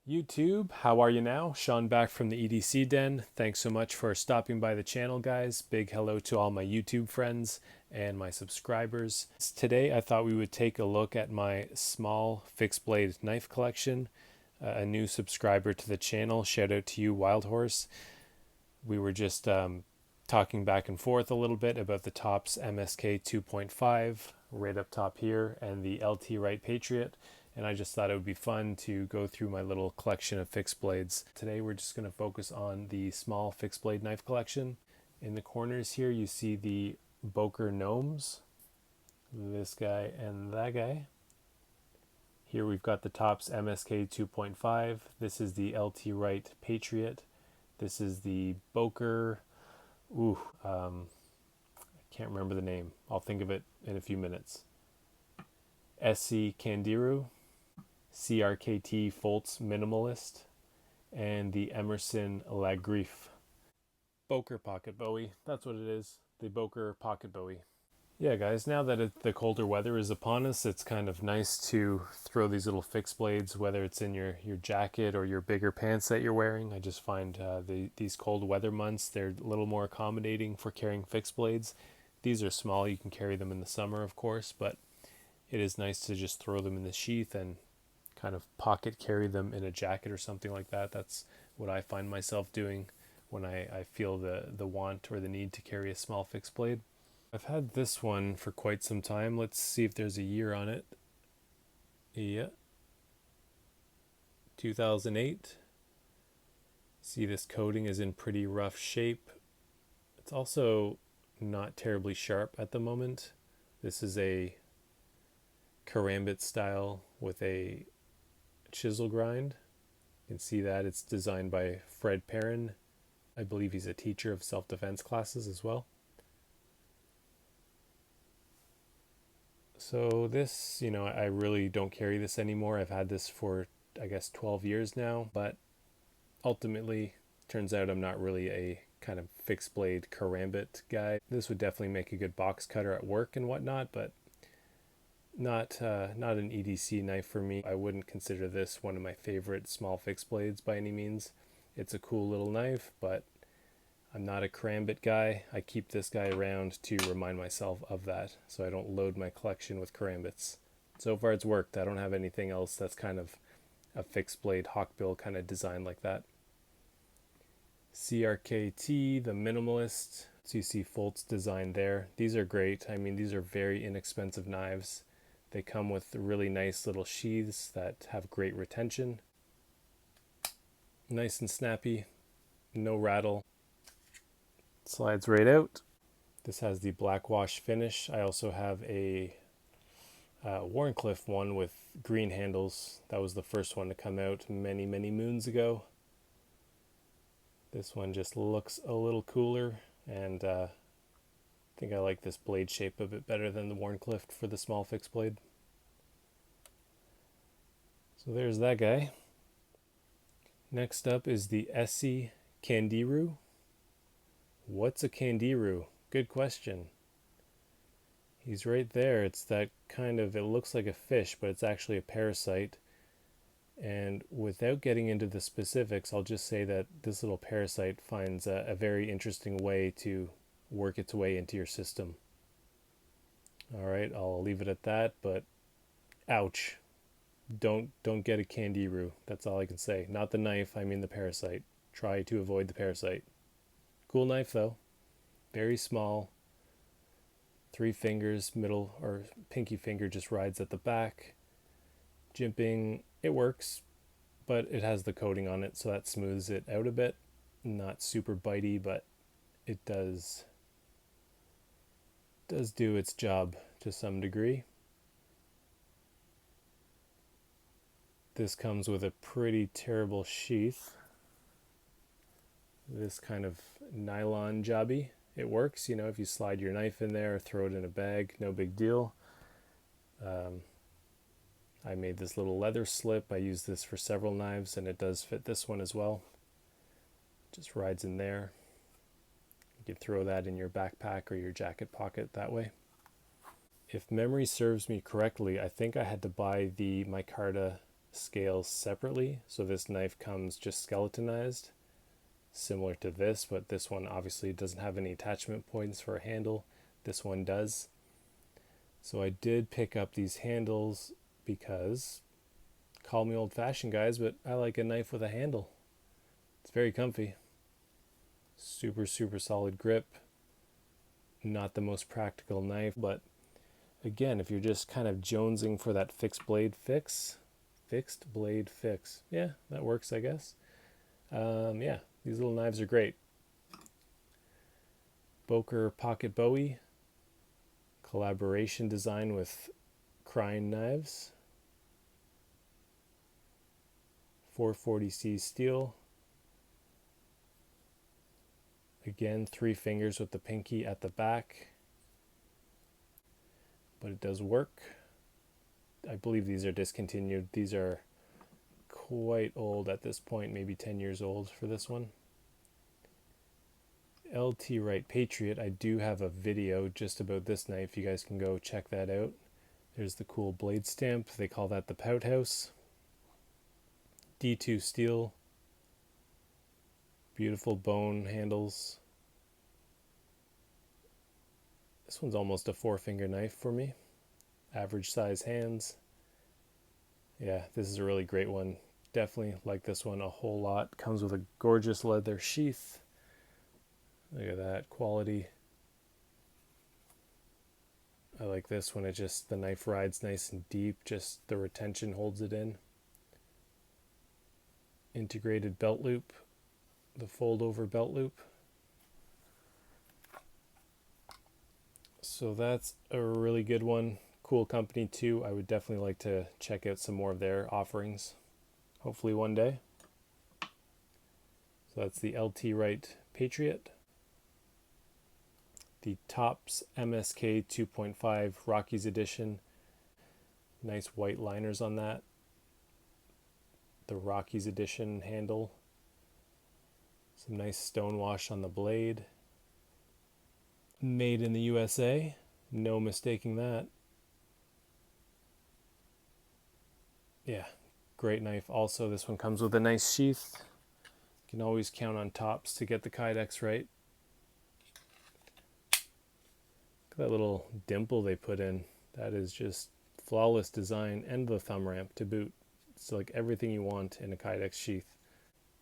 YouTube, how are you now? Sean back from the EDC den. Thanks so much for stopping by the channel, guys. Big hello to all my YouTube friends and my subscribers. Today I thought we would take a look at my small fixed blade knife collection. A new subscriber to the channel, shout out to you, Wild Horse. We were just talking back and forth a little bit about the Tops MSK 2.5 right up top here and the LT Wright Patriot, and I just thought it would be fun to go through my little collection of fixed blades. Today we're just going to focus on the small fixed blade knife collection. In the corners here you see the Boker Gnomes, this guy and that guy. Here we've got the Tops MSK 2.5. This is the LT Wright Patriot. This is the Boker, I can't remember the name. I'll think of it in a few minutes. Esse Candiru, CRKT Minimalist, and the Emerson Lagriffe. Boker Pocket Bowie, that's what it is. The Boker Pocket Bowie. Yeah, guys, now that the colder weather is upon us, it's kind of nice to throw these little fixed blades, whether it's in your jacket or your bigger pants that you're wearing. I just find these cold weather months, they're a little more accommodating for carrying fixed blades. These are small, you can carry them in the summer, of course, but it is nice to just throw them in the sheath and kind of pocket carry them in a jacket or something like that. That's what I find myself doing when I feel the want or the need to carry a small fixed blade. I've had this one for quite some time. Let's see if there's a year on it. Yeah. 2008. See, this coating is in pretty rough shape. It's also not terribly sharp at the moment. This is a Karambit style with a chisel grind. You can see that it's designed by Fred Perrin. I believe he's a teacher of self-defense classes as well. So this, I really don't carry this anymore. I've had this for, I guess, 12 years now, but ultimately turns out I'm not really a kind of fixed blade Karambit guy. This would definitely make a good box cutter at work and whatnot, but not an EDC knife for me. I wouldn't consider this one of my favorite small fixed blades by any means. It's a cool little knife, but I'm not a Karambit guy. I keep this guy around to remind myself of that, so I don't load my collection with Karambits. So far it's worked. I don't have anything else that's kind of a fixed blade hawkbill kind of design like that. CRKT, the Minimalist. So you see Folt's design there. These are great. I mean, these are very inexpensive knives. They come with really nice little sheaths that have great retention. Nice and snappy, no rattle. Slides right out. This has the black wash finish. I also have a Wharncliffe one with green handles. That was the first one to come out many moons ago. This one just looks a little cooler, and I think I like this blade shape a bit better than the Wharncliffe for the small fixed blade. So there's that guy. Next up is the Esse Candiru. What's a Candiru? Good question. He's right there. It's that kind of, it looks like a fish, but it's actually a parasite. And without getting into the specifics, I'll just say that this little parasite finds a very interesting way to work its way into your system. All right, I'll leave it at that, but ouch. Don't get a Candiru. That's all I can say. Not the knife, I mean the parasite. Try to avoid the parasite. Cool knife though. Very small. 3 fingers, middle or pinky finger just rides at the back. Jimping, it works, but it has the coating on it, so that smooths it out a bit. Not super bitey, but it does do its job to some degree. This comes with a pretty terrible sheath. This kind of nylon jobby. It works, if you slide your knife in there, throw it in a bag, no big deal. I made this little leather slip. I use this for several knives, and it does fit this one as well. Just rides in there. You can throw that in your backpack or your jacket pocket that way. If memory serves me correctly, I think I had to buy the micarta scales separately. So this knife comes just skeletonized, similar to this, but this one obviously doesn't have any attachment points for a handle. This one does. So I did pick up these handles because, call me old-fashioned guys, but I like a knife with a handle. It's very comfy. Super, super solid grip. Not the most practical knife, but again, if you're just kind of jonesing for that fixed blade fix, yeah, that works, I guess. Yeah, these little knives are great. Boker Pocket Bowie, collaboration design with Crine Knives. 440C steel. Again, 3 fingers with the pinky at the back. But it does work. I believe these are discontinued. These are quite old at this point, maybe 10 years old for this one. LT Wright Patriot, I do have a video just about this knife. You guys can go check that out. There's the cool blade stamp. They call that the Pout House. D2 steel. Beautiful bone handles. This one's almost a 4-finger knife for me. Average size hands. Yeah, this is a really great one. Definitely like this one a whole lot. Comes with a gorgeous leather sheath. Look at that quality. I like this one. It just, the knife rides nice and deep. Just the retention holds it in. Integrated belt loop. The fold over belt loop. So that's a really good one. Cool company too. I would definitely like to check out some more of their offerings. Hopefully one day. So that's the LT Wright Patriot. The Tops MSK 2.5 Rockies Edition. Nice white liners on that. The Rockies Edition handle. Some nice stonewash on the blade. Made in the USA. No mistaking that. Yeah, great knife. Also, this one comes with a nice sheath. You can always count on Tops to get the Kydex right. Look at that little dimple they put in. That is just flawless design, and the thumb ramp to boot. It's like everything you want in a Kydex sheath.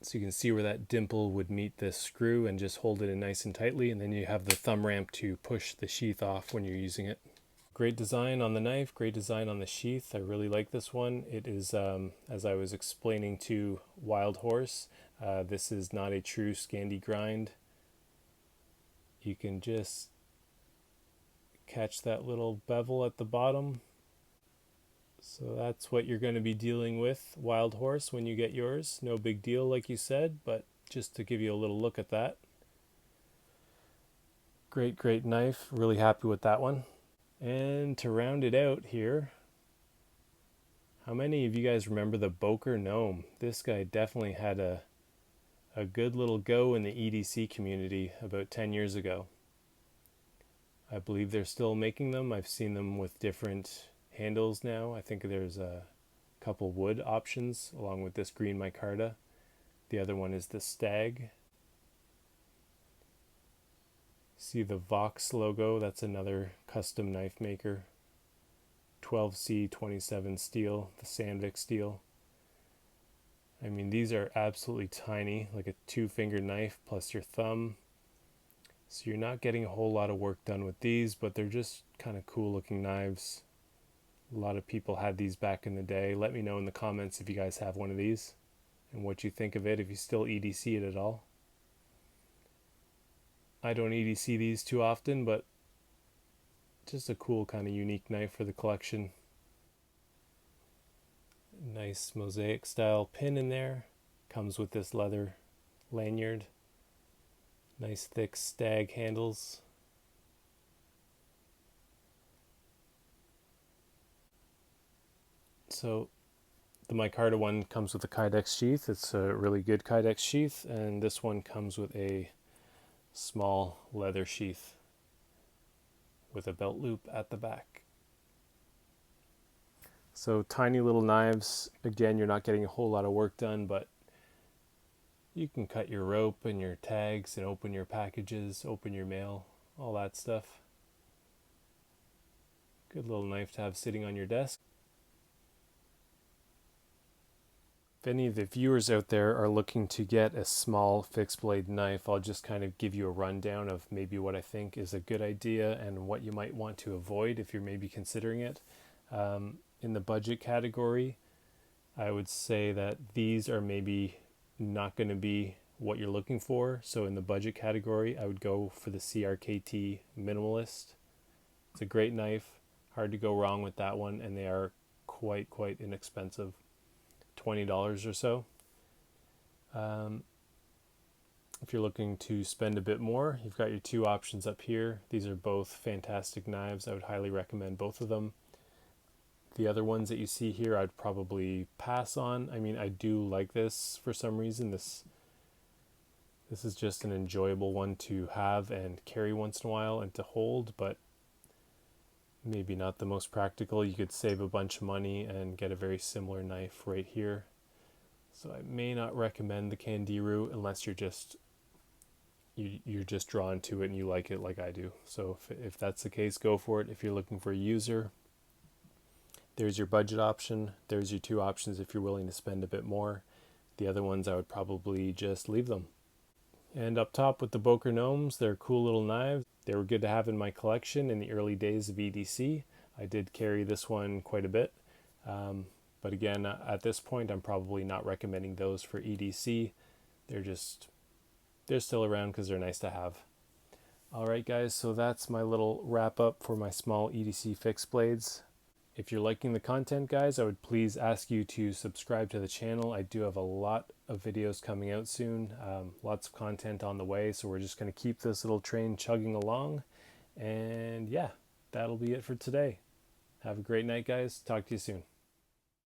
So you can see where that dimple would meet this screw and just hold it in nice and tightly, and then you have the thumb ramp to push the sheath off when you're using it. Great design on the knife, great design on the sheath. I really like this one. It is, as I was explaining to Wild Horse, this is not a true Scandi grind. You can just catch that little bevel at the bottom. So that's what you're going to be dealing with, Wild Horse, when you get yours. No big deal, like you said, but just to give you a little look at that. Great, great knife. Really happy with that one. And to round it out here, how many of you guys remember the Boker Gnome? This guy definitely had a good little go in the EDC community about 10 years ago. I believe they're still making them. I've seen them with different handles now. I think there's a couple wood options along with this green micarta. The other one is the Stag. See the Vox logo, that's another custom knife maker. 12C27 steel, the Sandvik steel. I mean, these are absolutely tiny, like a 2-finger knife plus your thumb. So you're not getting a whole lot of work done with these, but they're just kind of cool looking knives. A lot of people had these back in the day. Let me know in the comments if you guys have one of these and what you think of it, if you still EDC it at all. I don't EDC these too often, but just a cool kind of unique knife for the collection. Nice mosaic style pin in there. Comes with this leather lanyard. Nice thick Stag handles. So the micarta one comes with a Kydex sheath. It's a really good Kydex sheath, and this one comes with a small leather sheath with a belt loop at the back. So tiny little knives, again, you're not getting a whole lot of work done, but you can cut your rope and your tags and open your packages, open your mail, all that stuff. Good little knife to have sitting on your desk. If any of the viewers out there are looking to get a small fixed blade knife, I'll just kind of give you a rundown of maybe what I think is a good idea and what you might want to avoid if you're maybe considering it. In the budget category, I would say that these are maybe not going to be what you're looking for. So in the budget category, I would go for the CRKT Minimalist. It's a great knife, hard to go wrong with that one, and they are quite inexpensive, $20 or so. If you're looking to spend a bit more, you've got your two options up here. These are both fantastic knives. I would highly recommend both of them. The other ones that you see here, I'd probably pass on. I mean, I do like this for some reason. This is just an enjoyable one to have and carry once in a while and to hold, but maybe not the most practical. You could save a bunch of money and get a very similar knife right here. So I may not recommend the Candiru unless you're just drawn to it and you like it like I do. So if that's the case, go for it. If you're looking for a user, there's your budget option. There's your two options if you're willing to spend a bit more. The other ones I would probably just leave them. And up top with the Boker Gnomes, they're cool little knives. They were good to have in my collection in the early days of EDC. I did carry this one quite a bit. But again, at this point, I'm probably not recommending those for EDC. They're still around because they're nice to have. All right, guys, so that's my little wrap up for my small EDC fixed blades. If you're liking the content, guys, I would please ask you to subscribe to the channel. I do have a lot of videos coming out soon, lots of content on the way, so we're just going to keep this little train chugging along. And yeah, that'll be it for today. Have a great night, guys. Talk to you soon.